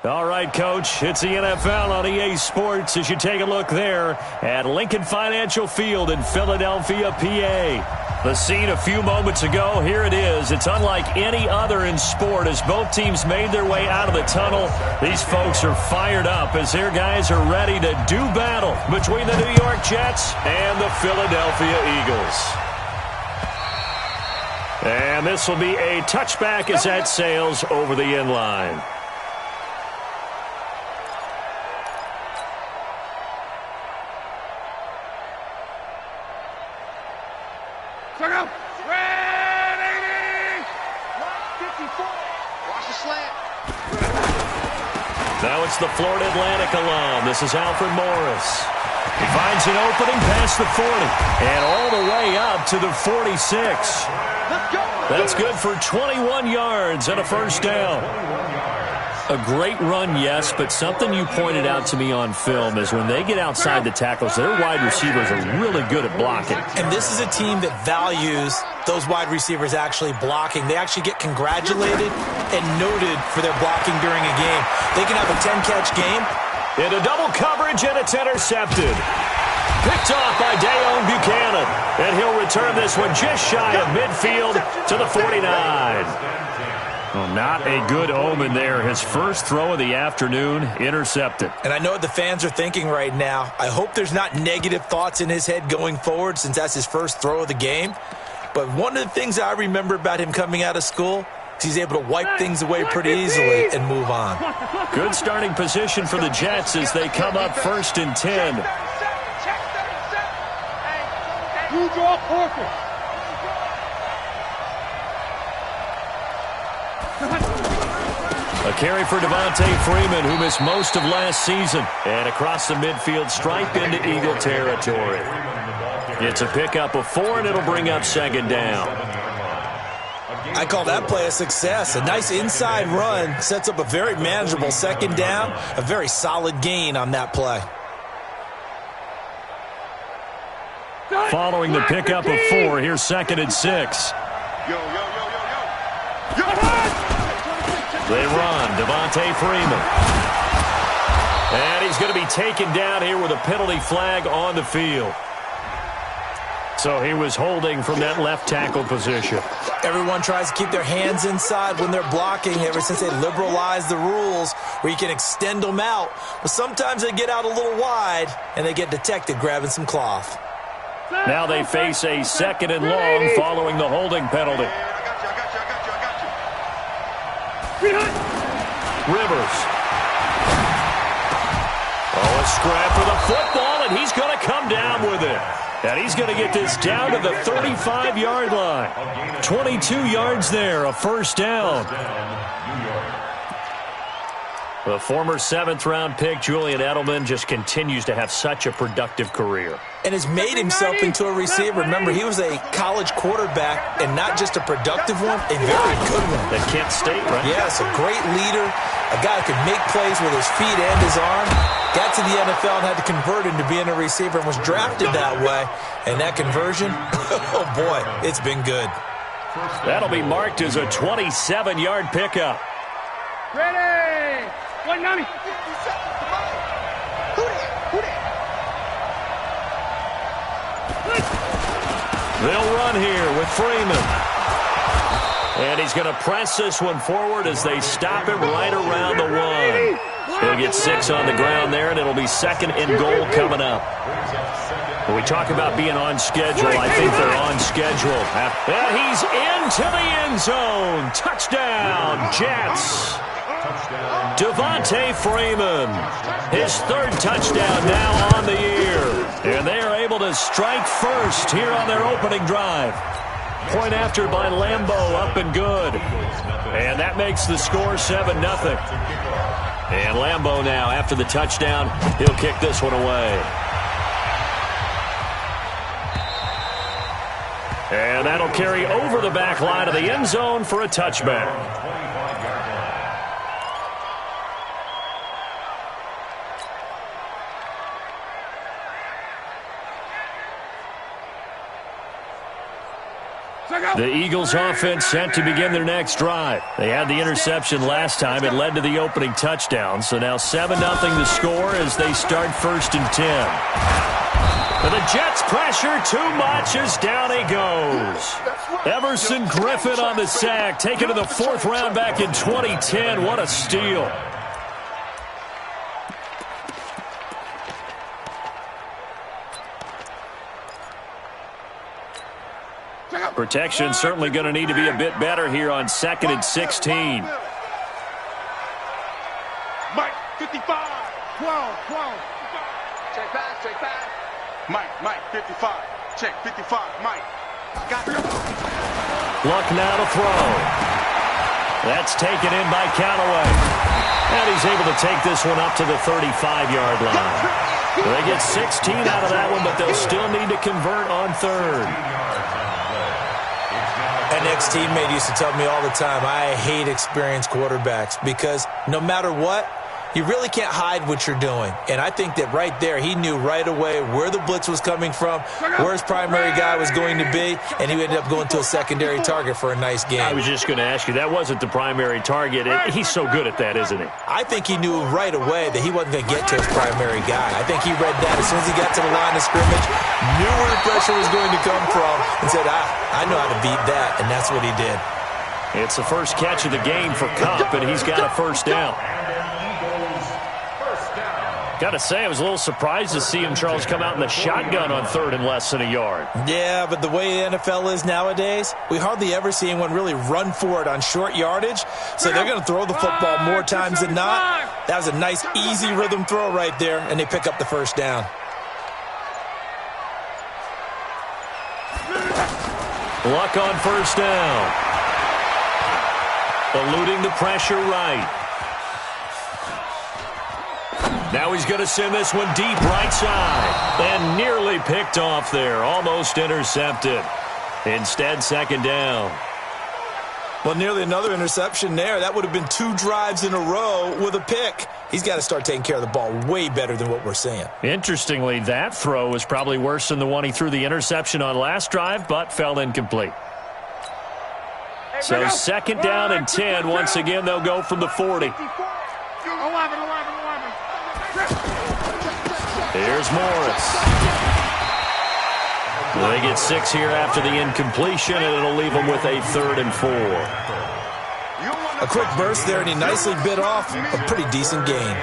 All right, Coach, it's the NFL on EA Sports as you take a look there at Lincoln Financial Field in Philadelphia, PA. The scene a few moments ago, here it is. It's unlike any other in sport as both teams made their way out of the tunnel. These folks are fired up as their guys are ready to do battle between the New York Jets and the Philadelphia Eagles. And this will be a touchback as that sails over the end line. Now it's the Florida Atlantic alum. This is Alfred Morris. He finds an opening past the 40 and all the way up to the 46. That's good for 21 yards and a first down. A great run, yes, but something you pointed out to me on film is when they get outside the tackles, their wide receivers are really good at blocking. And this is a team that values those wide receivers actually blocking. They actually get congratulated and noted for their blocking during a game. They can have a 10-catch game. Into double coverage, and it's intercepted. Picked off by Dayon Buchanan. And he'll return this one just shy of midfield to the 49. Well, not a good omen there. His first throw of the afternoon, intercepted. And I know what the fans are thinking right now. I hope there's not negative thoughts in his head going forward since that's his first throw of the game. But one of the things I remember about him coming out of school is he's able to wipe things away pretty easily and move on. Good starting position for the Jets as they come up 1st and 10. You draw perfect. A carry for Devontae Freeman, who missed most of last season. And across the midfield stripe into Eagle territory. It's a pickup of 4, and it'll bring up 2nd down. I call that play a success. A nice inside run sets up a very manageable 2nd down. A very solid gain on that play. Following the pickup of 4, here's 2nd and 6. They run, Devontae Freeman. And he's going to be taken down here with a penalty flag on the field. So he was holding from that left tackle position. Everyone tries to keep their hands inside when they're blocking ever since they liberalized the rules where you can extend them out. But sometimes they get out a little wide and they get detected grabbing some cloth. Now they face a 2nd and long following the holding penalty. Rivers. Oh, a scrap for the football, and he's going to come down with it. And he's going to get this down to the 35-yard line. 22 yards there, a first down. The former 7th-round pick, Julian Edelman, just continues to have such a productive career. And has made himself into a receiver. Remember, he was a college quarterback, and not just a productive one, a very good one. At Kent State, right? Yes, a great leader, a guy who could make plays with his feet and his arm. Got to the NFL and had to convert into being a receiver and was drafted that way. And that conversion, oh boy, it's been good. That'll be marked as a 27-yard pickup. Ready! 190. They'll run here with Freeman. And he's going to press this one forward as they stop him right around the 1. He'll get 6 on the ground there, and it'll be 2nd and goal coming up. When we talk about being on schedule, I think they're on schedule. And he's into the end zone. Touchdown, Jets. Devontae Freeman, his 3rd touchdown now on the year. And they are able to strike first here on their opening drive. Point after by Lambo, up and good. And that makes the score 7-0. And Lambo now, after the touchdown, he'll kick this one away. And that'll carry over the back line of the end zone for a touchback. The Eagles offense set to begin their next drive. They had the interception last time. It led to the opening touchdown. So now 7-0 the score as they start 1st and 10. But the Jets pressure too much as down he goes. Everson Griffin on the sack, taken to the 4th round back in 2010. What a steal. Protection certainly going to need to be a bit better here on 2nd and 16. Mike, 55. 12. Check pass. Mike, 55. Check, 55. Mike. Got it. Luck now to throw. That's taken in by Callaway. And he's able to take this one up to the 35-yard line. They get 16 out of that one, but they'll still need to convert on 3rd. An ex-teammate used to tell me all the time, I hate experienced quarterbacks because no matter what, you really can't hide what you're doing. And I think that right there, he knew right away where the blitz was coming from, where his primary guy was going to be, and he ended up going to a secondary target for a nice game. I was just going to ask you, that wasn't the primary target. He's so good at that, isn't he? I think he knew right away that he wasn't going to get to his primary guy. I think he read that as soon as he got to the line of scrimmage, knew where the pressure was going to come from, and said, I know how to beat that, and that's what he did. It's the first catch of the game for Kupp, and he's got a 1st down. Got to say, I was a little surprised to see him, Charles, come out in the shotgun on 3rd and less than a yard. Yeah, but the way the NFL is nowadays, we hardly ever see anyone really run for it on short yardage. So they're going to throw the football more times than not. That was a nice, easy rhythm throw right there, and they pick up the 1st down. Luck on 1st down. Eluding the pressure right. Now he's going to send this one deep right side. And nearly picked off there. Almost intercepted. Instead, 2nd down. Well, nearly another interception there. That would have been 2 drives in a row with a pick. He's got to start taking care of the ball way better than what we're seeing. Interestingly, that throw was probably worse than the one he threw the interception on last drive, but fell incomplete. So 2nd down and 10. Once again, they'll go from the 40. 11. Here's Morris. They get 6 here after the incompletion, and it'll leave them with a 3rd and 4. A quick burst there, and he nicely bit off a pretty decent gain.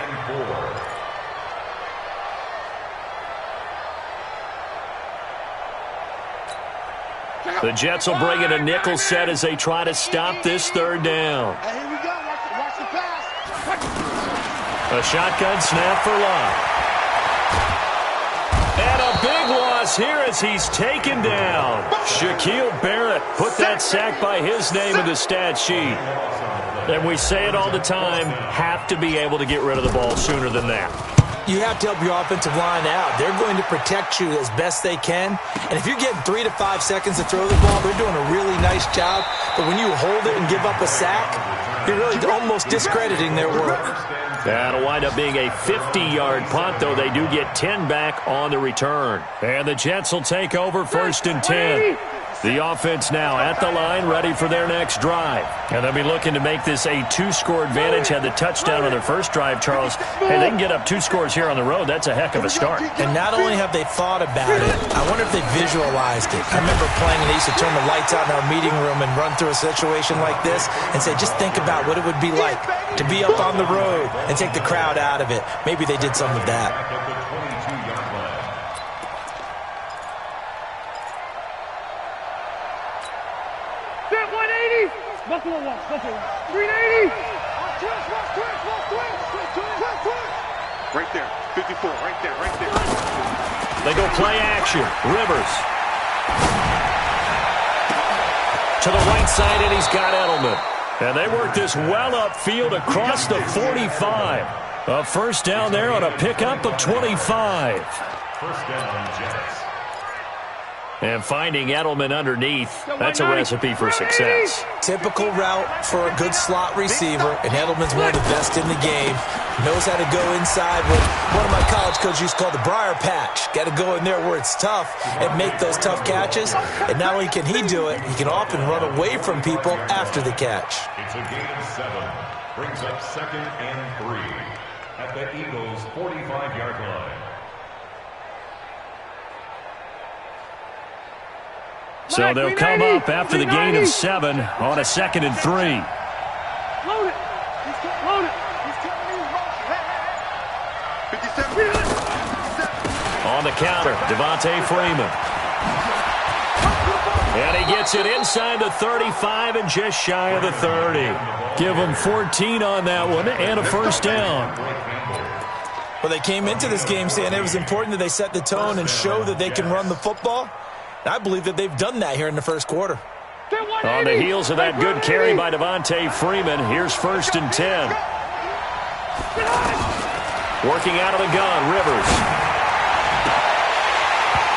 The Jets will bring in a nickel set as they try to stop this 3rd down. Here we go. Watch the pass. A shotgun snap for Luck. And a big loss here as he's taken down. Shaquille Barrett put that sack by his name in the stat sheet. And we say it all the time, have to be able to get rid of the ball sooner than that. You have to help your offensive line out. They're going to protect you as best they can. And if you're getting 3 to 5 seconds to throw the ball, they're doing a really nice job. But when you hold it and give up a sack, you're really almost discrediting their work. That'll wind up being a 50-yard punt, though they do get 10 back on the return. And the Jets will take over 1st and 10. The offense now at the line, ready for their next drive. And they'll be looking to make this a 2-score advantage. Had the touchdown on their first drive, Charles. Hey, they can get up 2 scores here on the road. That's a heck of a start. And not only have they thought about it, I wonder if they visualized it. I remember playing, and they used to turn the lights out in our meeting room and run through a situation like this and say, just think about what it would be like to be up on the road and take the crowd out of it. Maybe they did some of that. Buffalo watch. 380. Right there. 54. Right there. They go play action. Rivers. To the right side, and he's got Edelman. And they work this well upfield across the 45. A 1st down there on a pickup of 25. 1st down, Jets. And finding Edelman underneath, that's a recipe for success. Typical route for a good slot receiver, and Edelman's one of the best in the game. Knows how to go inside what one of my college coaches used to call the briar patch. Got to go in there where it's tough and make those tough catches. And not only can he do it, he can often run away from people after the catch. It's a gain of 7. Brings up 2nd and 3 at the Eagles' 45-yard line. So they'll come up after the gain of 7 on a 2nd and 3. Load it. Load it. On the counter, Devontae Freeman. And he gets it inside the 35 and just shy of the 30. Give him 14 on that one and a first down. Well, they came into this game saying it was important that they set the tone and show that they can run the football. I believe that they've done that here in the first quarter. On the heels of that good carry by Devontae Freeman, here's 1st and 10. Working out of the gun, Rivers.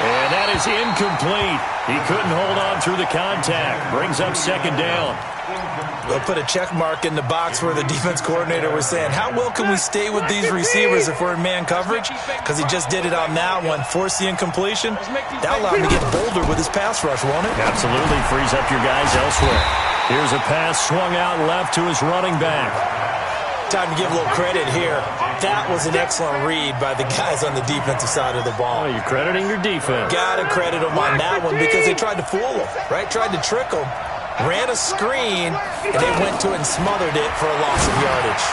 And that is incomplete. He couldn't hold on through the contact. Brings up 2nd down. They'll put a check mark in the box where the defense coordinator was saying, how well can we stay with these receivers if we're in man coverage? Because he just did it on that one, forced the incompletion. That allowed him to get bolder with his pass rush, won't it? Absolutely frees up your guys elsewhere. Here's a pass swung out left to his running back. Time to give a little credit here. That was an excellent read by the guys on the defensive side of the ball. Oh, you're crediting your defense. Got to credit them on that one because they tried to fool him, right? Tried to trick him. Ran a screen, and they went to it and smothered it for a loss of yardage.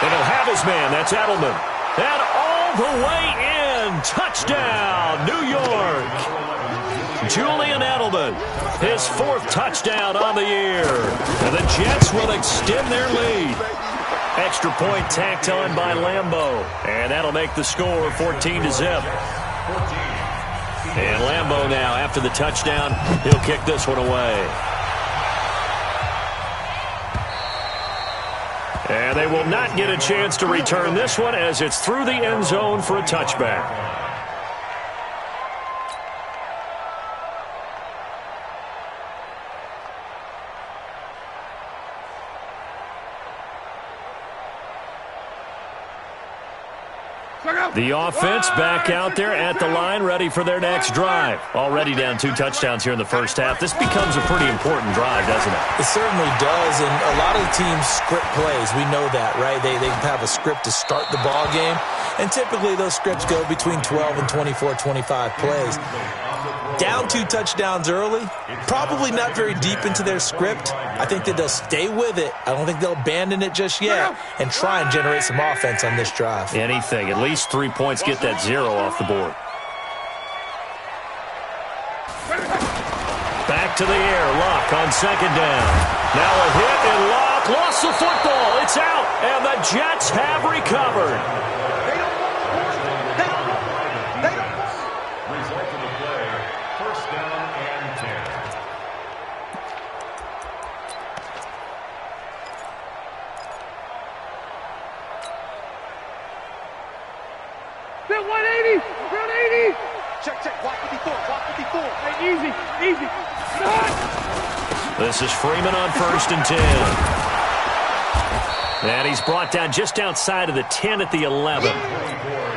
And he'll have his man. That's Edelman. And all the way in. Touchdown, New York. Julian Edelman, his 4th touchdown on the year. And the Jets will extend their lead. Extra point tacked on by Lambeau. And that'll make the score 14-0. And Lambeau now, after the touchdown, he'll kick this one away. And they will not get a chance to return this one as it's through the end zone for a touchback. The offense back out there at the line, ready for their next drive. Already down 2 touchdowns here in the first half. This becomes a pretty important drive, doesn't it? It certainly does, and a lot of the teams script plays. We know that, right? They have a script to start the ball game, and typically those scripts go between 12 and 24, 25 plays. Down 2 touchdowns early, probably not very deep into their script. I think that they'll stay with it. I don't think they'll abandon it just yet and try and generate some offense on this drive. Anything. At least 3 points, get that 0 off the board. Back to the air. Locke on 2nd down. Now a hit and Locke lost the football. It's out, and the Jets have recovered. This is Freeman on 1st and 10. And he's brought down just outside of the 10 at the 11.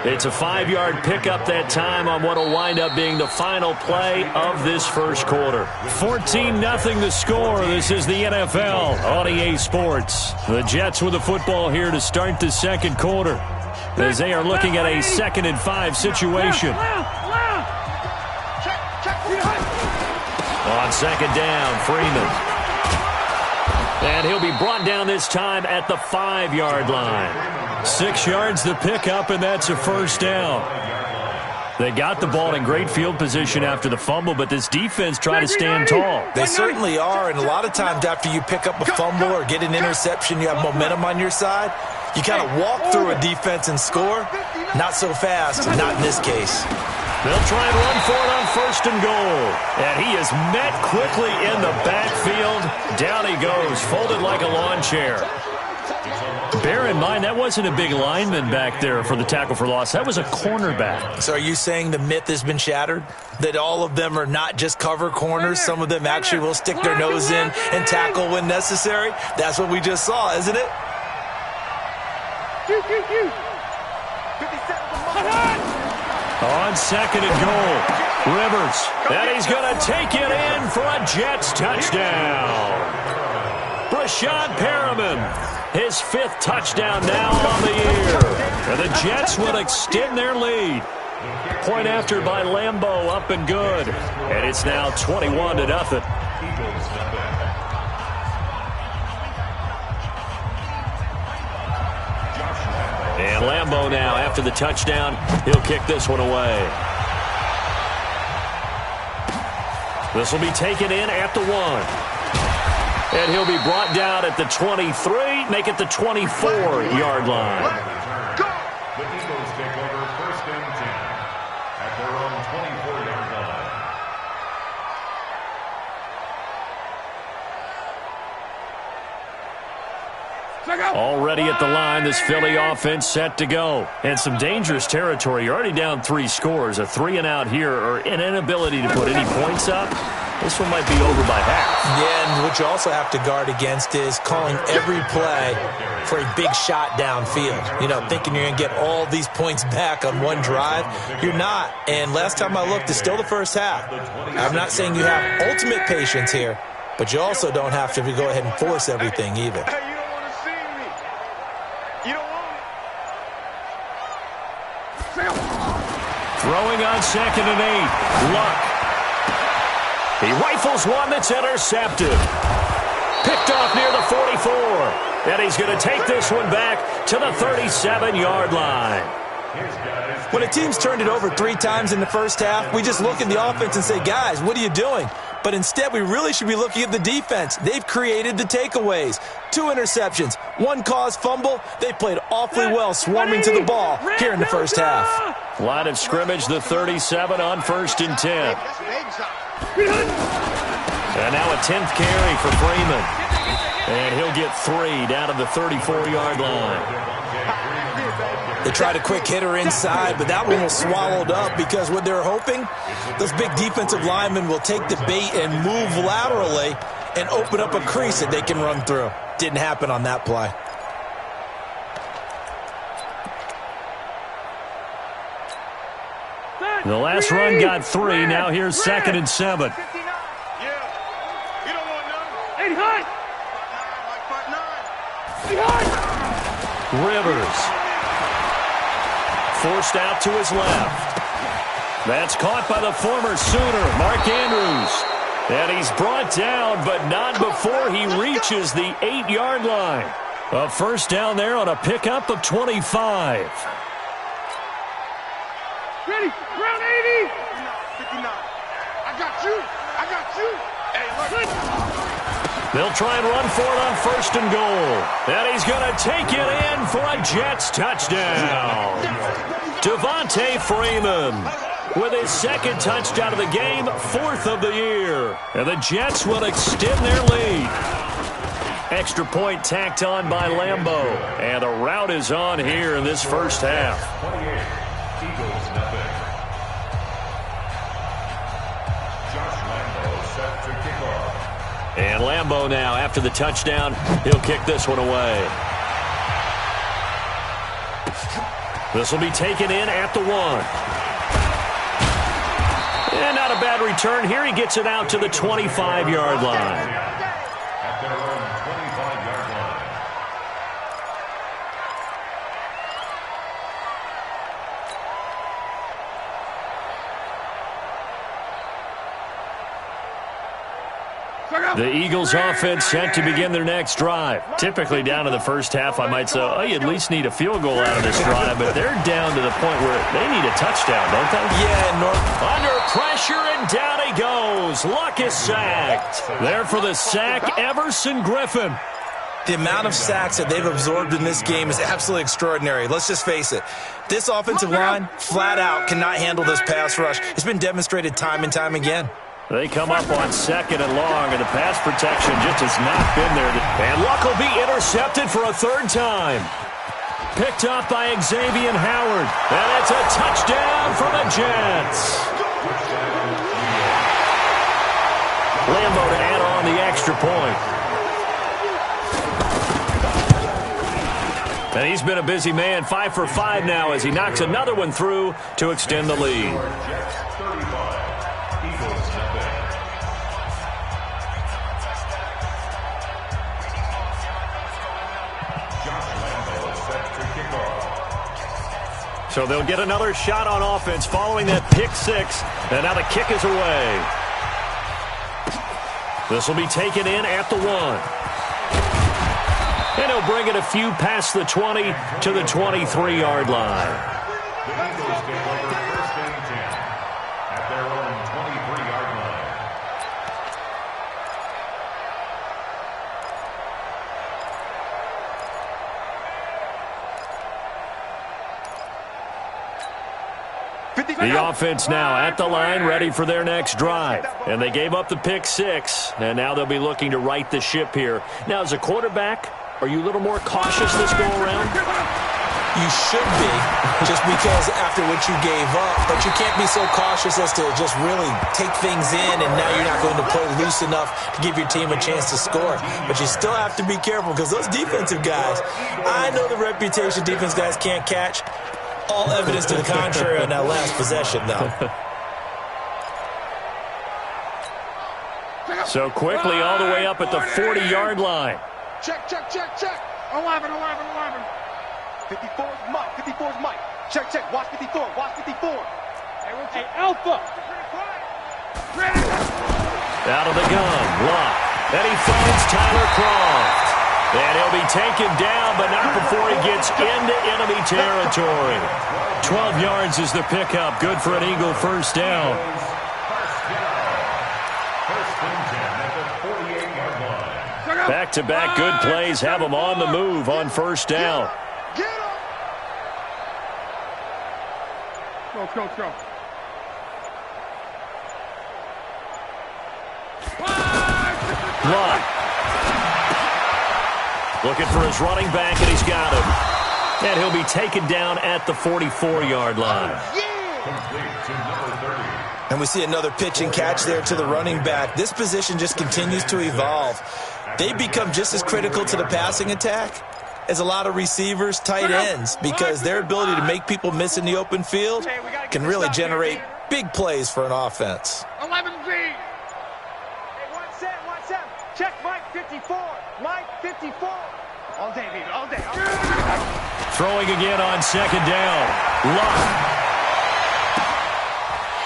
It's a 5-yard pickup that time on what will wind up being the final play of this first quarter. 14-0 the score. This is the NFL on EA Sports. The Jets with the football here to start the second quarter as they are looking at a 2nd and 5 situation. On 2nd down, Freeman. And he'll be brought down this time at the 5-yard line. 6 yards the pickup, and that's a first down. They got the ball in great field position after the fumble, but this defense tried to stand tall. They certainly are, and a lot of times after you pick up a fumble or get an interception, you have momentum on your side. You kind of walk through a defense and score. Not so fast, not in this case. They'll try and run for it on 1st and goal. And he is met quickly in the backfield. Down he goes, folded like a lawn chair. Bear in mind, that wasn't a big lineman back there for the tackle for loss. That was a cornerback. So are you saying the myth has been shattered? That all of them are not just cover corners? Some of them actually will stick their nose in and tackle when necessary? That's what we just saw, isn't it? On second and goal, Rivers. And he's going to take it in for a Jets touchdown. Brashad Perriman, his 5th touchdown now on the year. And the Jets will extend their lead. Point after by Lambeau, up and good. And it's now 21-0. And Lambeau now, after the touchdown, he'll kick this one away. This will be taken in at the 1. And he'll be brought down at the 23, make it the 24-yard line. The Eagles take over 1st and 10 at their own 24-yard line. Already at the line, this Philly offense set to go. And some dangerous territory. You're already down 3 scores. A 3-and-out here, or an inability to put any points up. This one might be over by half. Yeah, and what you also have to guard against is calling every play for a big shot downfield. You know, thinking you're going to get all these points back on one drive. You're not. And last time I looked, it's still the first half. I'm not saying you have ultimate patience here, but you also don't have to go ahead and force everything either. Hey, you don't want to see me. You don't want it. Throwing on 2nd and 8. Luck. He rifles one that's intercepted. Picked off near the 44. And he's going to take this one back to the 37-yard line. When a team's turned it over 3 times in the first half, we just look at the offense and say, guys, what are you doing? But instead, we really should be looking at the defense. They've created the takeaways. 2 interceptions, 1 caused fumble. They played awfully well swarming to the ball here in the first half. Line of scrimmage, the 37 on 1st and 10. And now a 10th carry for Freeman. And he'll get 3 down to the 34-yard line. They tried a quick hitter inside, but that one was swallowed up because what they're hoping, those big defensive linemen will take the bait and move laterally and open up a crease that they can run through. Didn't happen on that play. The last run got 3. Now here's 2nd and 7. Yeah. You don't want none. 8 high. Like 5'9". Rivers. Forced out to his left. That's caught by the former Sooner, Mark Andrews. And he's brought down, but not before he reaches the 8-yard line. A first down there on a pickup of 25. Ready. Round 80. 59. I got you. I got you. Hey, look. They'll try and run for it on 1st and goal. And he's going to take it in for a Jets touchdown. Devontae Freeman with his 2nd touchdown of the game, 4th of the year. And the Jets will extend their lead. Extra point tacked on by Lambeau. And the route is on here in this first half. 28, Eagles nothing. Josh Lambeau set to kick off. And Lambeau now, after the touchdown, he'll kick this one away. This will be taken in at the 1. And not a bad return here. He gets it out to the 25-yard line. At their own 25-yard line. The Eagles offense set to begin their next drive. Typically down to the first half, I might say, oh, you at least need a field goal out of this drive, but they're down to the point where they need a touchdown, don't they? Yeah, North. Under pressure, and down he goes. Luck is sacked. There for the sack, Everson Griffin. The amount of sacks that they've absorbed in this game is absolutely extraordinary. Let's just face it. This offensive line, flat out, cannot handle this pass rush. It's been demonstrated time and time again. They come up on 2nd and long, and the pass protection just has not been there. And Luck will be intercepted for a 3rd time. Picked up by Xavier Howard. And it's a touchdown for the Jets. Lambo to add on the extra point. And he's been a busy man, 5 for 5 now as he knocks another one through to extend the lead. So they'll get another shot on offense following that pick 6. And now the kick is away. This will be taken in at the 1. And he'll bring it a few past the 20 to the 23-yard line. The Eagles take over 1st and 10 at their own 23-yard line. The offense now at the line, ready for their next drive. And they gave up the pick 6, and now they'll be looking to right the ship here. Now, as a quarterback, are you a little more cautious this go-around? You should be, just because after what you gave up. But you can't be so cautious as to just really take things in, and now you're not going to play loose enough to give your team a chance to score. But you still have to be careful because those defensive guys, I know the reputation defense guys can't catch. All evidence to the contrary on that last possession, though. So quickly all the way up at the 40-yard line. Check, check, check, check. 11, 11, 11. 54's Mike, 54's Mike. Check, check. Watch 54, watch 54. Hey, Alpha. Out of the gun, Luck. And he finds Tyler Croft. And he'll be taken down, but not before he gets into enemy territory. 12 yards is the pickup. Good for an Eagle 1st down. Back-to-back good plays have them on the move on 1st down. Get him. Go. Luck. Looking for his running back, and he's got him. And he'll be taken down at the 44-yard line. And we see another pitch and catch there to the running back. This position just continues to evolve. They become just as critical to the passing attack as a lot of receivers, tight ends, because their ability to make people miss in the open field can really generate big plays for an offense. 11Z. Hey, 1-7. Check Mike 54. Mike 54. All day, baby, all day. Throwing again on 2nd down. Luck.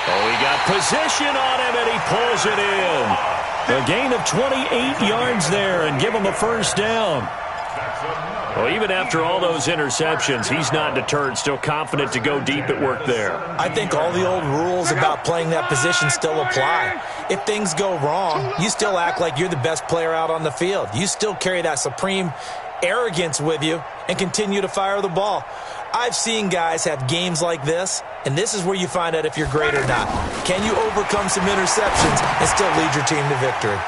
Oh, he got position on him, and he pulls it in. A gain of 28 yards there, and give him a 1st down. Well, even after all those interceptions, he's not deterred, still confident to go deep at work there. I think all the old rules about playing that position still apply. If things go wrong, you still act like you're the best player out on the field. You still carry that supreme arrogance with you and continue to fire the ball. I've seen guys have games like this, and this is where you find out if you're great or not. Can you overcome some interceptions and still lead your team to victory?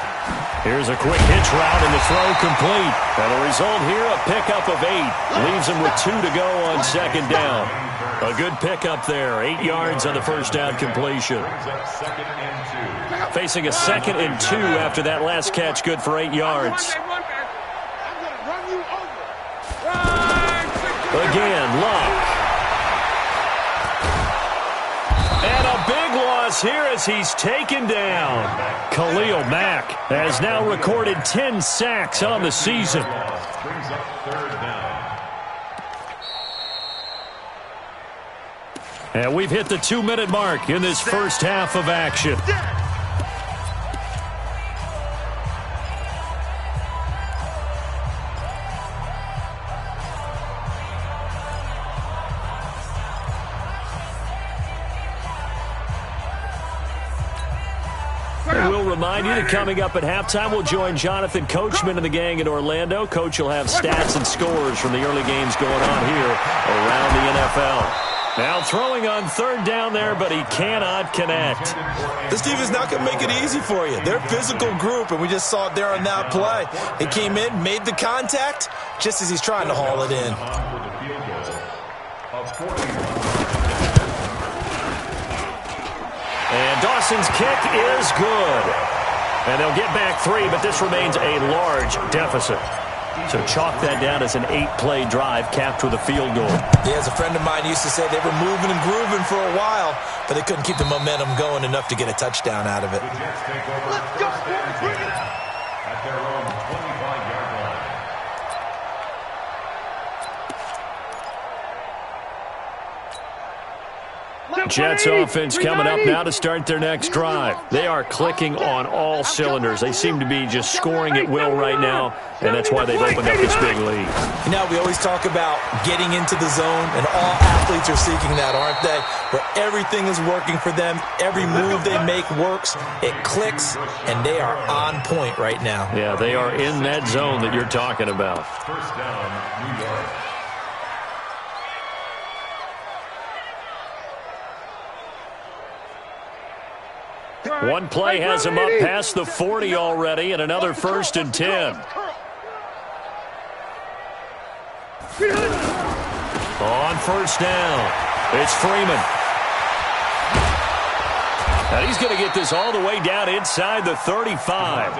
Here's a quick hitch route, and the throw complete. And the result here, a pickup of 8. Leaves him with 2 to go on 2nd down. A good pickup there. 8 yards on the 1st down completion. Facing a 2nd and 2 after that last catch, good for 8 yards. Again, Luck. And a big loss here as he's taken down. Khalil Mack has now recorded 10 sacks on the season. Brings up 3rd down. And we've hit the 2-minute mark in this first half of action. And we'll remind you that coming up at halftime, we'll join Jonathan Coachman and the gang in Orlando. Coach will have stats and scores from the early games going on here around the NFL. Now throwing on third down there, but he cannot connect. This defense is not going to make it easy for you. They're a physical group, and we just saw it there on that play. He came in, made the contact, just as he's trying to haul it in. And Dawson's kick is good. And they'll get back 3, but this remains a large deficit. So chalk that down as an 8-play drive capped with a field goal. Yeah, as a friend of mine used to say, they were moving and grooving for a while, but they couldn't keep the momentum going enough to get a touchdown out of it. Let's go, boys. Bring it. At their own 25-yard line. Jets offense coming up now to start their next drive. They are clicking on all cylinders. They seem to be just scoring at will right now, and that's why they've opened up this big lead. You know, we always talk about getting into the zone, and all athletes are seeking that, aren't they? Where everything is working for them, every move they make works, it clicks, and they are on point right now. Yeah, they are in that zone that you're talking about. First down, New York. One play has him up past the 40 already, and another 1st and 10. On first down, it's Freeman. And he's going to get this all the way down inside the 35.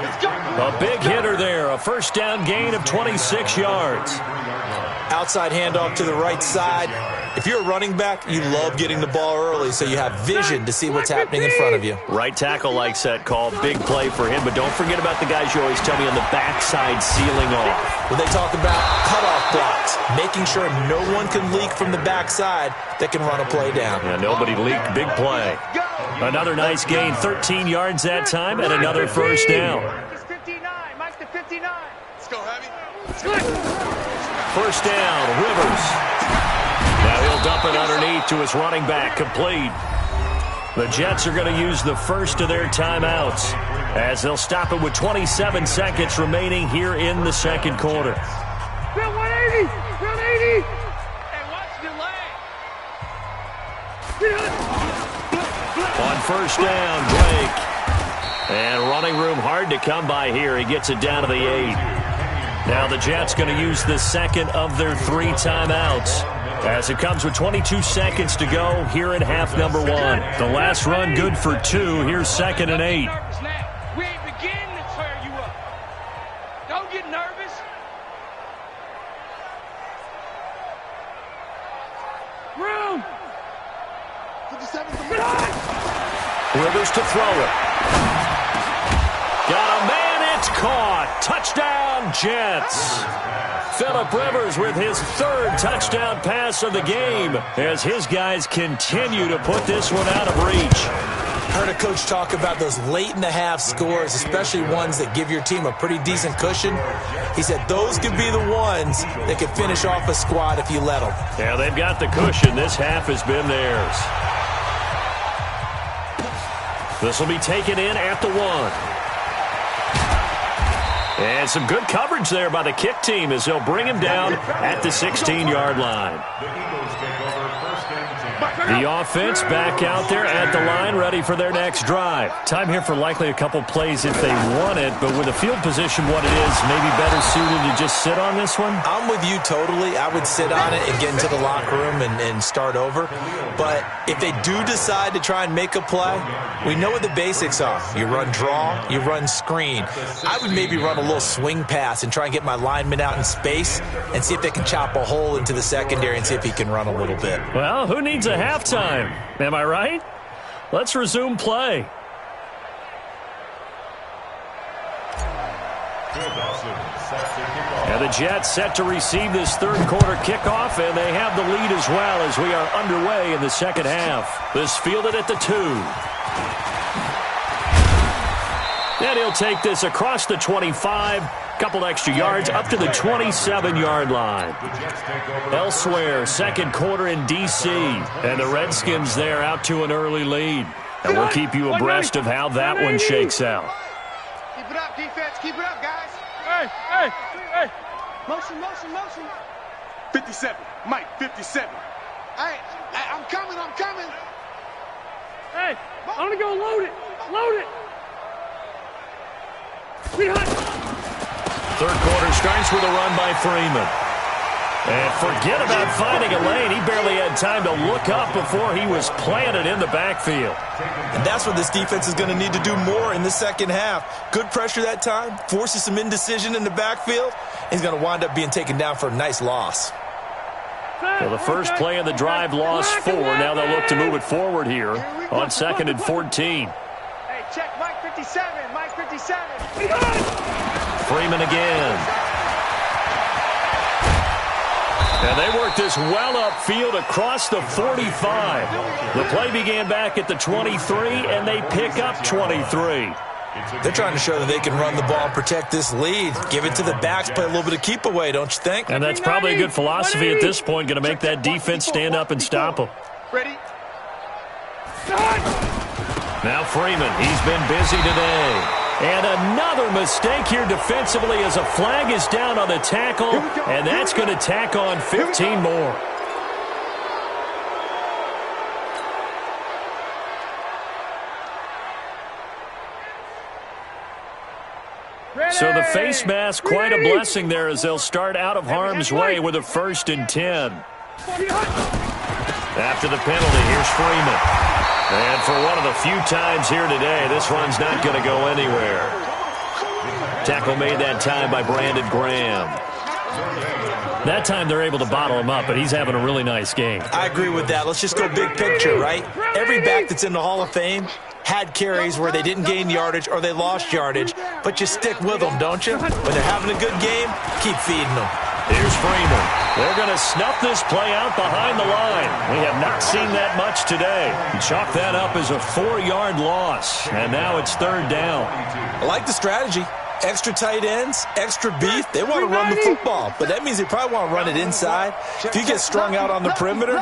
A big hitter there, a first down gain of 26 yards. Outside handoff to the right side. If you're a running back, you love getting the ball early so you have vision to see what's happening in front of you. Right tackle likes that call. Big play for him, but don't forget about the guys you always tell me on the backside sealing off. When they talk about cutoff blocks, making sure no one can leak from the backside that can run a play down. Yeah, nobody leaked. Big play. Another nice gain, 13 yards that time, and another first down. Mike's 59. Mike's the 59. Let's go, Heavy. First down, Rivers. Now he'll dump it underneath to his running back, complete. The Jets are going to use the first of their timeouts as they'll stop it with 27 seconds remaining here in the second quarter. Bill 180. 180. Hey, watch the leg. On first down, Blake. And running room hard to come by here. He gets it down to the 8. Now the Jets going to use the second of their 3 timeouts as it comes with 22 seconds to go here in half number 1. The last run good for 2. Here's 2nd and 8. We ain't beginning to tear you up. Don't get nervous. Room. 57's the Rivers to throw it. Got a man, it's caught. Touchdown, Jets. Phillip Rivers with his 3rd touchdown pass of the game as his guys continue to put this one out of reach. Heard a coach talk about those late-in-the-half scores, especially ones that give your team a pretty decent cushion. He said those could be the ones that could finish off a squad if you let them. Yeah, they've got the cushion. This half has been theirs. This will be taken in at the 1. And some good coverage there by the kick team as they'll bring him down at the 16-yard line. The Eagles take over first and 10. The offense back out there at the line, ready for their next drive. Time here for likely a couple plays if they want it, but with the field position what it is, maybe better suited to just sit on this one? I'm with you totally. I would sit on it and get into the locker room and start over. But if they do decide to try and make a play, we know what the basics are. You run draw, you run screen. I would maybe run a little swing pass and try and get my lineman out in space and see if they can chop a hole into the secondary and see if he can run a little bit. Well, who needs a halftime? Am I right? Let's resume play. And the Jets set to receive this third quarter kickoff, and they have the lead as well as we are underway in the second half. This fielded at the 2. And he'll take this across the 25, couple extra yards up to the 27-yard line. Elsewhere, second quarter in D.C., and the Redskins there out to an early lead. And we'll keep you abreast of how that one shakes out. Keep it up, defense. Keep it up, guys. Hey. Motion. 57. Mike, 57. Hey, I'm coming. Hey, I'm gonna go load it. Third quarter starts with a run by Freeman. And forget about finding a lane. He barely had time to look up before he was planted in the backfield. And that's what this defense is going to need to do more in the second half. Good pressure that time, forces some indecision in the backfield. He's going to wind up being taken down for a nice loss. Well, the first play of the drive lost 4. Now they'll look to move it forward here on 2nd and 14. Hey, check Mike 57. Mike 57. Freeman again. And they work this well upfield across the 45. The play began back at the 23, and they pick up 23. They're trying to show that they can run the ball and protect this lead. Give it to the backs, play a little bit of keep away, don't you think? And that's probably a good philosophy at this point, going to make that defense stand up and stop them. Ready? Now Freeman, he's been busy today. And another mistake here defensively as a flag is down on the tackle, and that's going to tack on 15 more. So the face mask, quite a blessing there as they'll start out of harm's way with a 1st and 10. After the penalty, here's Freeman. And for one of the few times here today, this one's not going to go anywhere. Tackle made that time by Brandon Graham. That time they're able to bottle him up, but he's having a really nice game. I agree with that. Let's just go big picture, right? Every back that's in the Hall of Fame had carries where they didn't gain yardage or they lost yardage, but you stick with them, don't you? When they're having a good game, keep feeding them. Here's Freeman. They're going to snuff this play out behind the line. We have not seen that much today. Chalk that up as a 4-yard loss, and now it's 3rd down. I like the strategy. Extra tight ends, extra beef. They want to run the football, but that means they probably want to run it inside. If you get strung out on the perimeter,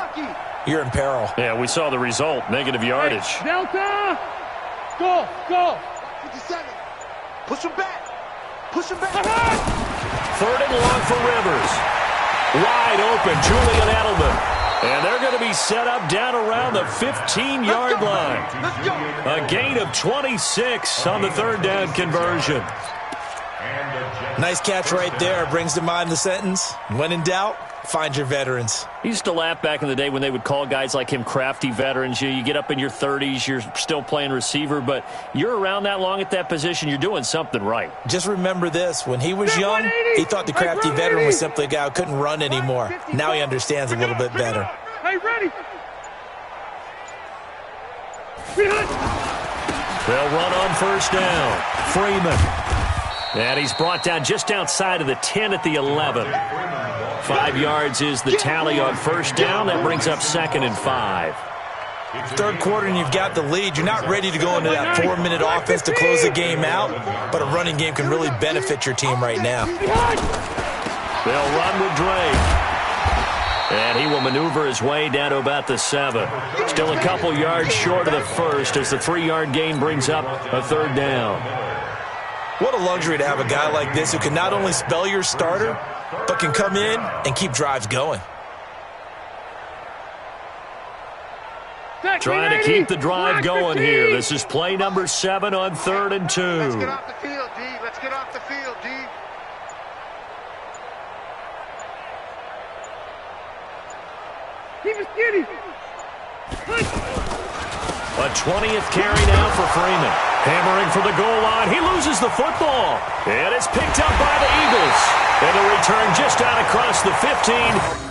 you're in peril. Yeah, we saw the result, negative yardage. Delta! Go! 57. Push him back. 3rd and long for Rivers. Wide open, Julian Edelman. And they're going to be set up down around the 15-yard line. A gain of 26 on the 3rd down conversion. Nice catch right there. Brings to mind the sentence, when in doubt, find your veterans. He used to laugh back in the day when they would call guys like him crafty veterans. You get up in your 30s, you're still playing receiver, but you're around that long at that position, you're doing something right. Just remember this. When he was young, he thought the crafty veteran was simply a guy who couldn't run anymore. Now he understands a little bit better. Hey, ready? They'll run on 1st down. Freeman. And he's brought down just outside of the 10 at the 11. 5 yards is the tally on 1st down. That brings up 2nd and 5. 3rd quarter and you've got the lead. You're not ready to go into that 4-minute offense to close the game out, but a running game can really benefit your team right now. They'll run with Drake. And he will maneuver his way down to about the 7. Still a couple yards short of the 1st as the 3-yard gain brings up a 3rd down. What a luxury to have a guy like this who can not only spell your starter, but can come in and keep drives going. Trying to keep the drive going here. This is play number 7 on 3rd and 2. Let's get off the field, D. Let's get off the field, D. Keep it skinny. A 20th carry now for Freeman. Hammering for the goal line. He loses the football. And it's picked up by the Eagles. And a return just out across the 15.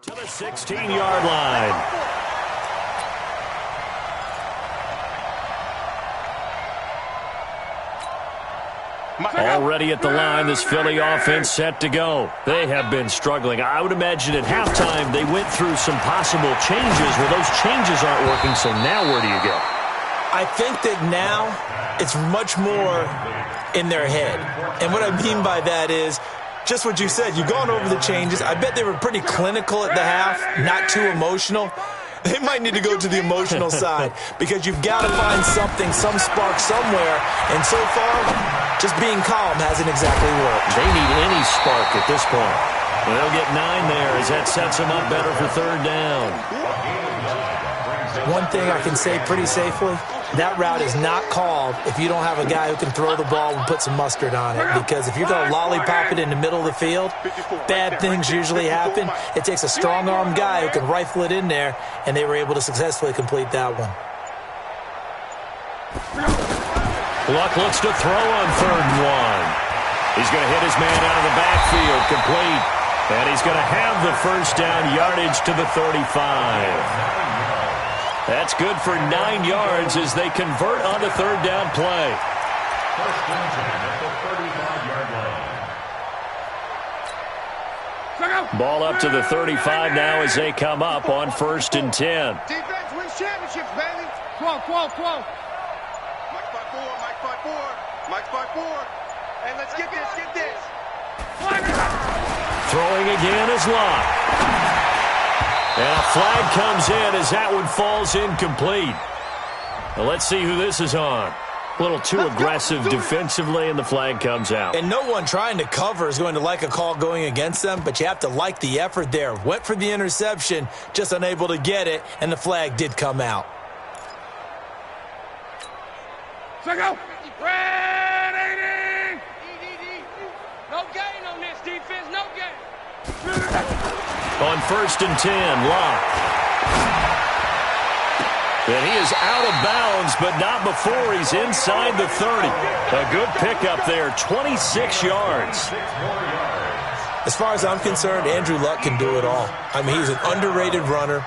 To the 16-yard line. Already at the line, this Philly offense set to go. They have been struggling. I would imagine at halftime they went through some possible changes. Well, those changes aren't working, so now where do you go? I think that now it's much more in their head. And what I mean by that is just what you said. You've gone over the changes. I bet they were pretty clinical at the half, not too emotional. They might need to go to the emotional side because you've got to find something, some spark somewhere. And so far, just being calm hasn't exactly worked. They need any spark at this point. Well, they'll get 9 there as that sets them up better for third down. One thing I can say pretty safely, that route is not called if you don't have a guy who can throw the ball and put some mustard on it. Because if you're going to lollipop it in the middle of the field, bad things usually happen. It takes a strong-arm guy who can rifle it in there, and they were able to successfully complete that one. Luck looks to throw on 3rd and 1. He's going to hit his man out of the backfield, complete. And he's going to have the first down, yardage to the 35. That's good for 9 yards as they convert on the 3rd down play. First and 10 at the 35-yard line. Ball up to the 35 now as they come up on 1st and 10. Defense wins championships, baby. 12. Mike 5-4, Mike 5-4, Mike 5-4. And let's get this. Throwing again is Locke. And a flag comes in as that one falls incomplete. Well, let's see who this is on. A little too aggressive defensively, and the flag comes out. And no one trying to cover is going to like a call going against them, but you have to like the effort there. Went for the interception, just unable to get it, and the flag did come out. Go. No gain on this defense, no gain. On 1st and 10, Locke. And he is out of bounds, but not before he's inside the 30. A good pickup there, 26 yards. As far as I'm concerned, Andrew Luck can do it all. I mean, he's an underrated runner,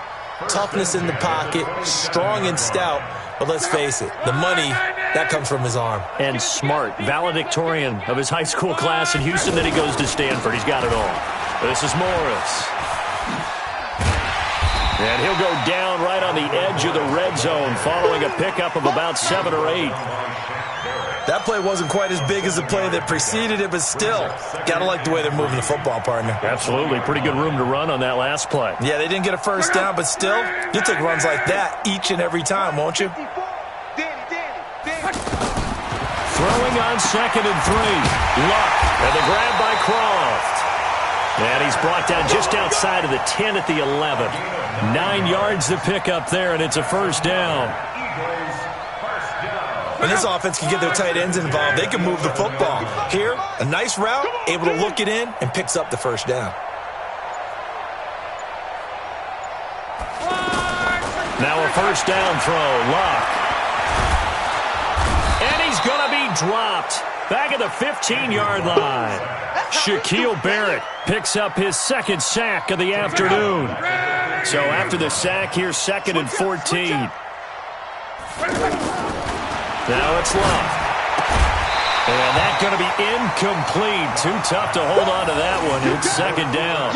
toughness in the pocket, strong and stout, but let's face it, the money, that comes from his arm. And smart, valedictorian of his high school class in Houston, then he goes to Stanford. He's got it all. This is Morris. And he'll go down right on the edge of the red zone following a pickup of about 7 or 8. That play wasn't quite as big as the play that preceded it, but still, got to like the way they're moving the football, partner. Absolutely. Pretty good room to run on that last play. Yeah, they didn't get a first down, but still, you'll take runs like that each and every time, won't you? Throwing on 2nd and 3. Luck, and the grab by Croft. And he's brought down just outside of the 10 at the 11. 9 yards to pick up there, and it's a first down. When this offense can get their tight ends involved, they can move the football. Here, a nice route, able to look it in, and picks up the first down. Now a first down throw, Luck. And he's going to be dropped back at the 15-yard line. Shaquille Barrett picks up his 2nd sack of the afternoon. So after the sack, here's 2nd and 14. Now it's Luck. And that's going to be incomplete. Too tough to hold on to that one. It's 2nd down.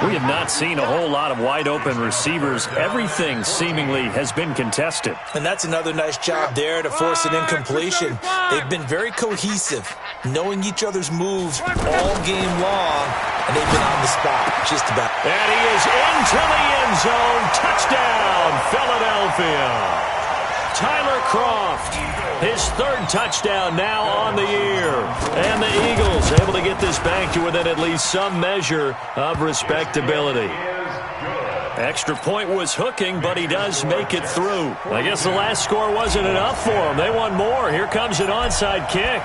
We have not seen a whole lot of wide-open receivers. Everything seemingly has been contested. And that's another nice job there to force an incompletion. They've been very cohesive, knowing each other's moves all game long, and they've been on the spot just about. And he is into the end zone. Touchdown, Philadelphia. Tyler Croft, his 3rd touchdown now on the year. And the Eagles able to get this back to within at least some measure of respectability. Extra point was hooking, but he does make it through. I guess the last score wasn't enough for him. They want more. Here comes an onside kick.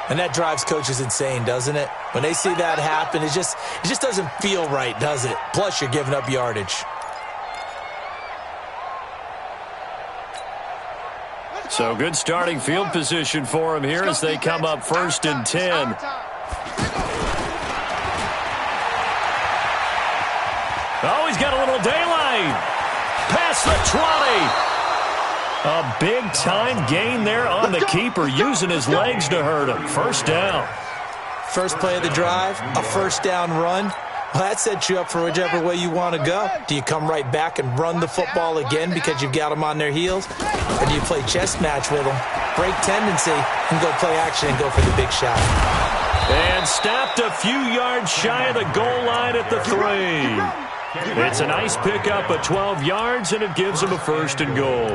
And that drives coaches insane, doesn't it? When they see that happen, it just doesn't feel right, does it? Plus, you're giving up yardage. So good starting field position for him here as they come up 1st and 10. Oh, he's got a little daylight. Past the 20. A big-time gain there on the keeper, using his legs to hurt him. First down. First play of the drive, a first down run. Well, that sets you up for whichever way you want to go. Do you come right back and run the football again because you've got them on their heels? Or do you play chess match with them, break tendency, and go play action and go for the big shot? And stopped a few yards shy of the goal line at the 3. It's a nice pickup of 12 yards, and it gives them a first and goal.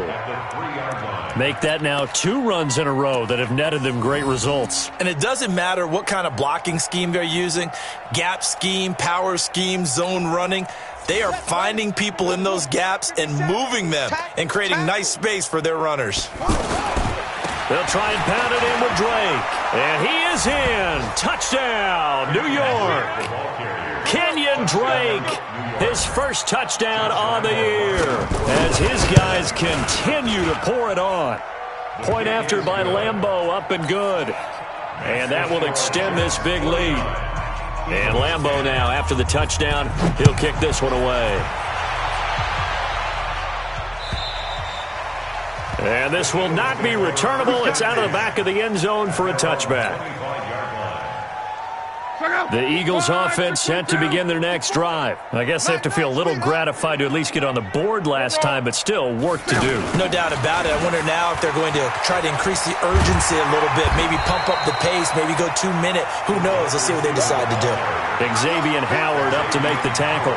Make that now 2 runs in a row that have netted them great results. And it doesn't matter what kind of blocking scheme they're using, gap scheme, power scheme, zone running. They are finding people in those gaps and moving them and creating nice space for their runners. They'll try and pound it in with Drake. And he is in. Touchdown, New York. Kenyon Drake, his first touchdown on the year, as his guys continue to pour it on. Point after by Lambeau, up and good. And that will extend this big lead. And Lambeau now, after the touchdown, he'll kick this one away. And this will not be returnable. It's out of the back of the end zone for a touchback. The Eagles offense set to begin their next drive. I guess they have to feel a little gratified to at least get on the board last time, but still work to do. No doubt about it. I wonder now if they're going to try to increase the urgency a little bit, maybe pump up the pace, maybe go 2-minute. Who knows? Let's see what they decide to do. Xavier Howard up to make the tackle.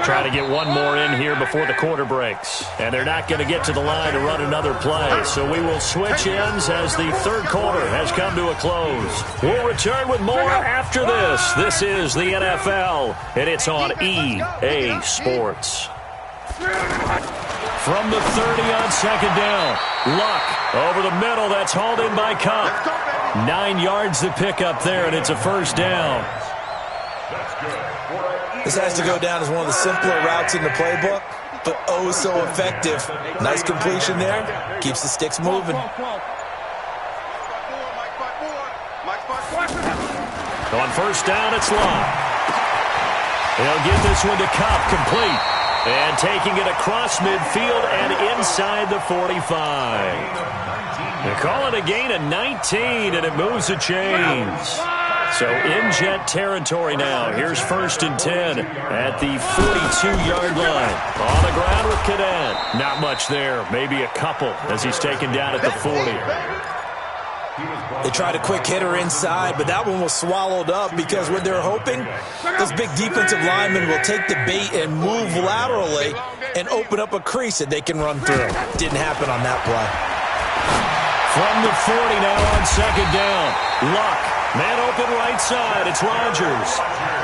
Try to get one more in here before the quarter breaks. And they're not going to get to the line to run another play. So we will switch ends as the third quarter has come to a close. We'll return with more after this. This is the NFL, and it's on EA Sports. From the 30 on second down. Luck over the middle. That's hauled in by Cup. 9 yards to pick up there, and it's a first down. This has to go down as one of the simpler routes in the playbook, but oh so effective. Nice completion there. Keeps the sticks moving. On first down, it's Luck. They'll get this one to Cup, complete. And taking it across midfield and inside the 45. They call it a gain of 19, and it moves the chains. So in Jet territory now. Here's first and 10 at the 42-yard line. On the ground with Cadet. Not much there. Maybe a couple as he's taken down at the 40. They tried a quick hitter inside, but that one was swallowed up because what they're hoping, those big defensive linemen will take the bait and move laterally and open up a crease that they can run through. Didn't happen on that play. From the 40 now on second down. Luck. Man open right side. It's Rodgers.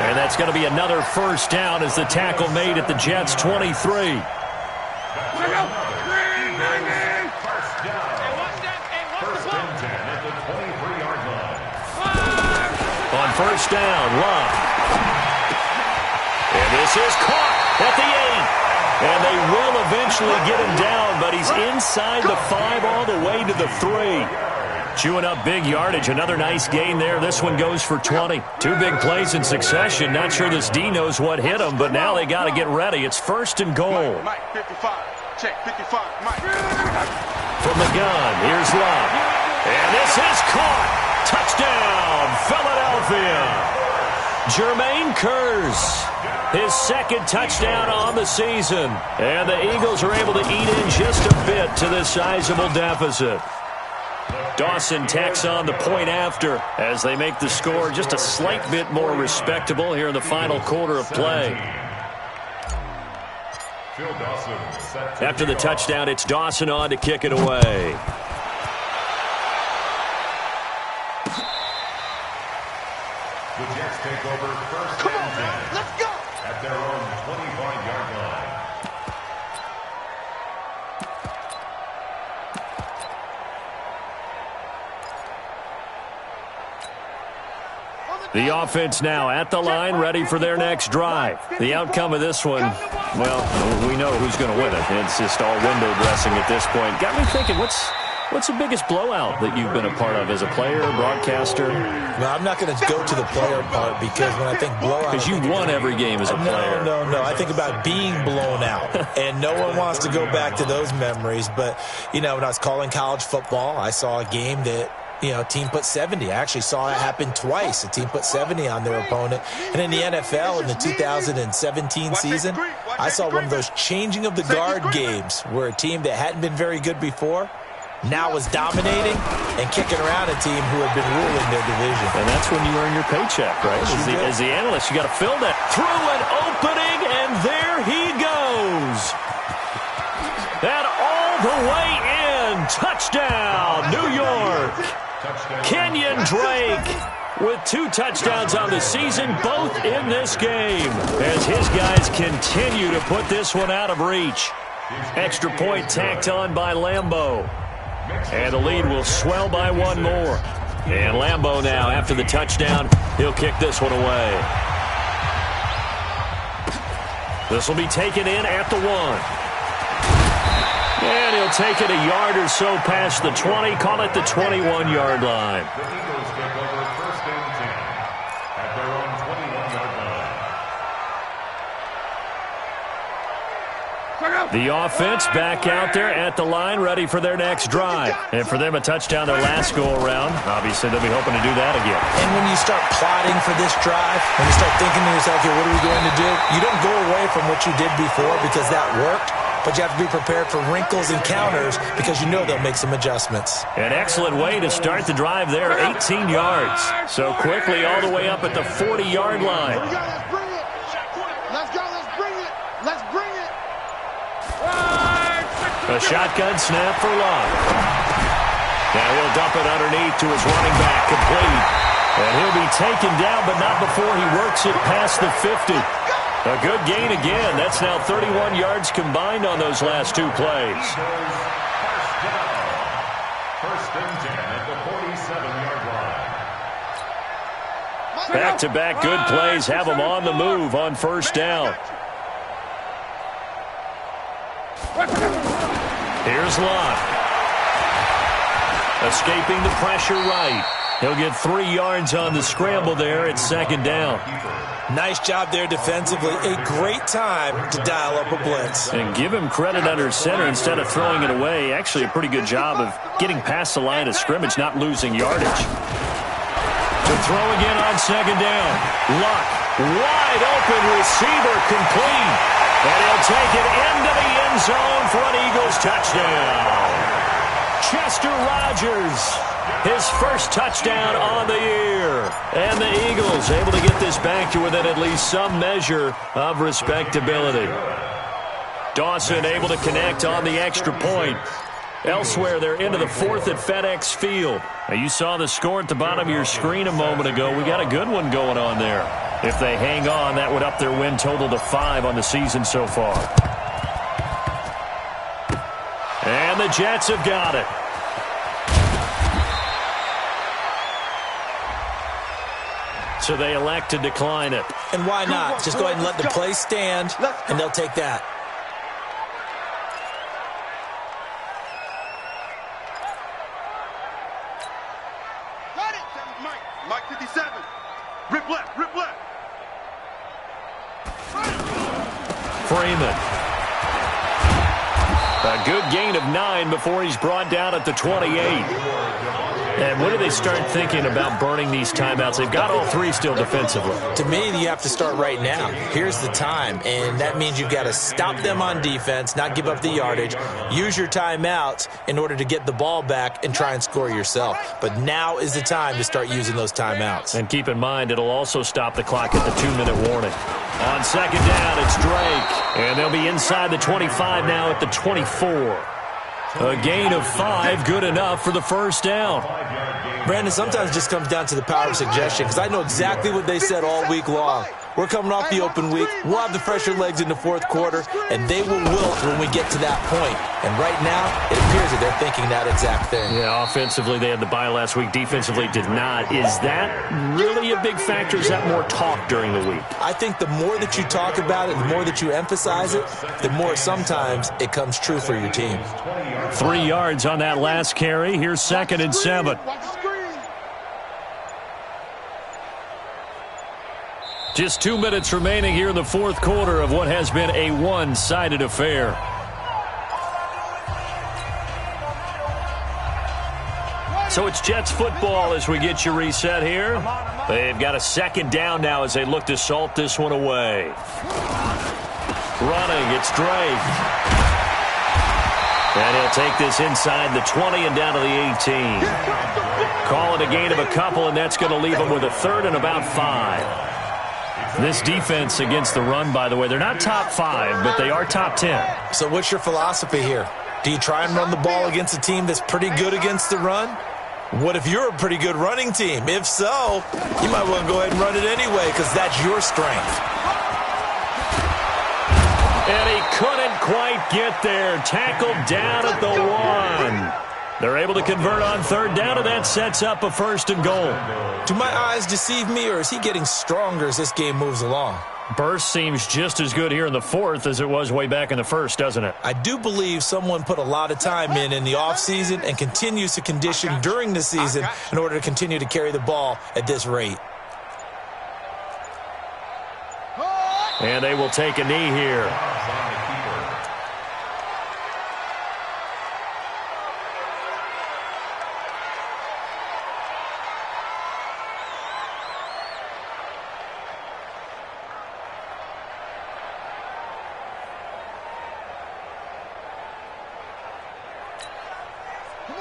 And that's going to be another first down as the tackle made at the Jets' 23. On first down, Luck. And this is caught at the 8. And they will eventually get him down, but he's inside the 5 all the way to the 3. Chewing up big yardage. Another nice gain there. This one goes for 20. 2 big plays in succession. Not sure this D knows what hit him, but now they got to get ready. It's first and goal. Mike, 55. Check, 55. Mike. From the gun, here's Luck. And this is caught. Touchdown, Philadelphia. Jermaine Kearse, his second touchdown on the season. And the Eagles are able to eat in just a bit to this sizable deficit. Dawson tacks on the point after as they make the score just a slight bit more respectable here in the final quarter of play. After the touchdown, it's Dawson on to kick it away. The Jets take over first and 10. Let's go. At their own 25-yard line. The offense now at the line, ready for their next drive. The outcome of this one, well, we know who's going to win it. It's just all window dressing at this point. Got me thinking, what's What's the biggest blowout that you've been a part of as a player, broadcaster? Well, I'm not going to go to the player part because when I think blowout... Because you won every game as a player. No. I think about being blown out. And no one wants to go back to those memories. But, you know, when I was calling college football, I saw a game that, you know, a team put 70. I actually saw it happen twice. A team put 70 on their opponent. And in the NFL, in the 2017 season, I saw one of those changing of the guard games where a team that hadn't been very good before now was dominating and kicking around a team who had been ruling their division. And that's when you earn your paycheck, right? As the analyst, you got to fill that. Through an opening, and there he goes. That all the way in. Touchdown, New York. Kenyon Drake with 2 touchdowns on the season, both in this game, as his guys continue to put this one out of reach. Extra point tacked on by Lambeau. And the lead will swell by 1 more. And Lambeau now, after the touchdown, he'll kick this one away. This will be taken in at the 1. And he'll take it a yard or so past the 20, call it the 21-yard line. The Eagles take over 1st and 10 at their own 21-yard line. The offense back out there at the line, ready for their next drive. And for them, a touchdown their last go-around. Obviously, they'll be hoping to do that again. And when you start plotting for this drive, when you start thinking to yourself, okay, what are we going to do? You don't go away from what you did before because that worked. But you have to be prepared for wrinkles and counters because you know they'll make some adjustments. An excellent way to start the drive there, 18 yards. So quickly all the way up at the 40-yard line. Here we go, let's bring it. Let's go, let's bring it. Let's bring it. A shotgun snap for Love. Now he'll dump it underneath to his running back, complete. And he'll be taken down, but not before he works it past the 50. A good gain again. That's now 31 yards combined on those last 2 plays. First and 10 at the 47-yard line. Back-to-back good plays have them on the move on 1st down. Here's Lott. Escaping the pressure right. He'll get 3 yards on the scramble there at 2nd down. Nice job there defensively. A great time to dial up a blitz. And give him credit under center instead of throwing it away. Actually a pretty good job of getting past the line of scrimmage, not losing yardage. To throw again on 2nd down. Luck. Wide open receiver complete. And he'll take it into the end zone for an Eagles touchdown. Chester Rogers. His first touchdown on the year. And the Eagles able to get this back to within at least some measure of respectability. Dawson able to connect on the extra point. Elsewhere, they're into the 4th at FedEx Field. Now, you saw the score at the bottom of your screen a moment ago. We got a good one going on there. If they hang on, that would up their win total to 5 on the season so far. And the Jets have got it. So they elect to decline it. And why not? Just go ahead and let the play stand, and they'll take that. Got it. Mike 57. Rip left, rip left. Freeman. A good gain of 9 before he's brought down at the 28. And when do they start thinking about burning these timeouts? They've got all 3 still defensively. To me, you have to start right now. Here's the time, and that means you've got to stop them on defense, not give up the yardage, use your timeouts in order to get the ball back and try and score yourself. But now is the time to start using those timeouts. And keep in mind, it'll also stop the clock at the 2-minute warning. On 2nd down, it's Drake. And they'll be inside the 25 now at the 24. A gain of 5, good enough for the 1st down. Brandon, sometimes it just comes down to the power of suggestion because I know exactly what they said all week long. We're coming off the open week. We'll have the fresher legs in the 4th quarter, and they will wilt when we get to that point. And right now, it appears that they're thinking that exact thing. Yeah, offensively, they had the bye last week. Defensively, did not. Is that really a big factor? Is that more talk during the week? I think the more that you talk about it, the more that you emphasize it, the more sometimes it comes true for your team. 3 yards on that last carry. Here's 2nd and 7. Just 2 minutes remaining here in the fourth quarter of what has been a one-sided affair. So it's Jets football as we get you reset here. They've got a 2nd down now as they look to salt this one away. Running, it's Drake. And he'll take this inside the 20 and down to the 18. Call it a gain of a couple, and that's going to leave them with a 3rd and about 5. This defense against the run, by the way, they're not top 5, but they are top 10. So what's your philosophy here? Do you try and run the ball against a team that's pretty good against the run? What if you're a pretty good running team? If so, you might want to go ahead and run it anyway because that's your strength. And he couldn't quite get there. Tackled down at the 1. They're able to convert on 3rd down, and that sets up a 1st and goal. Do my eyes deceive me, or is he getting stronger as this game moves along? Burst seems just as good here in the 4th as it was way back in the 1st, doesn't it? I do believe someone put a lot of time in the offseason and continues to condition during the season in order to continue to carry the ball at this rate. And they will take a knee here.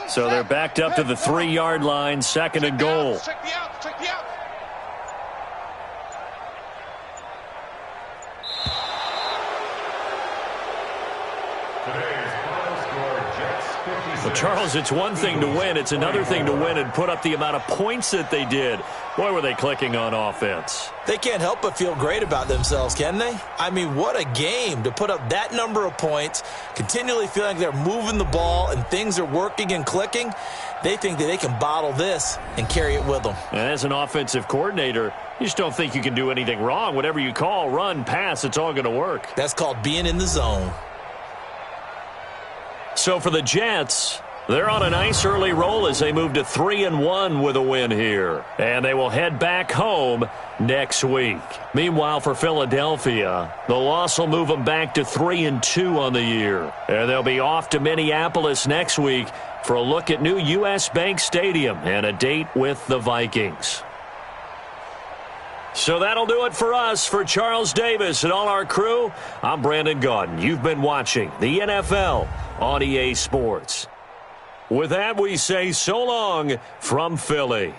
So they're backed up to the 3-yard line, 2nd and goal. Check the out. Check the out. Well, Charles, it's one thing to win. It's another thing to win and put up the amount of points that they did. Boy, were they clicking on offense. They can't help but feel great about themselves, can they? I mean, what a game to put up that number of points, continually feeling like they're moving the ball and things are working and clicking. They think that they can bottle this and carry it with them. And as an offensive coordinator, you just don't think you can do anything wrong. Whatever you call, run, pass, it's all going to work. That's called being in the zone. So for the Jets, they're on a nice early roll as they move to 3-1 with a win here. And they will head back home next week. Meanwhile, for Philadelphia, the loss will move them back to 3-2 on the year. And they'll be off to Minneapolis next week for a look at new U.S. Bank Stadium and a date with the Vikings. So that'll do it for us. For Charles Davis and all our crew, I'm Brandon Gaudin. You've been watching the NFL on EA Sports. With that, we say so long from Philly.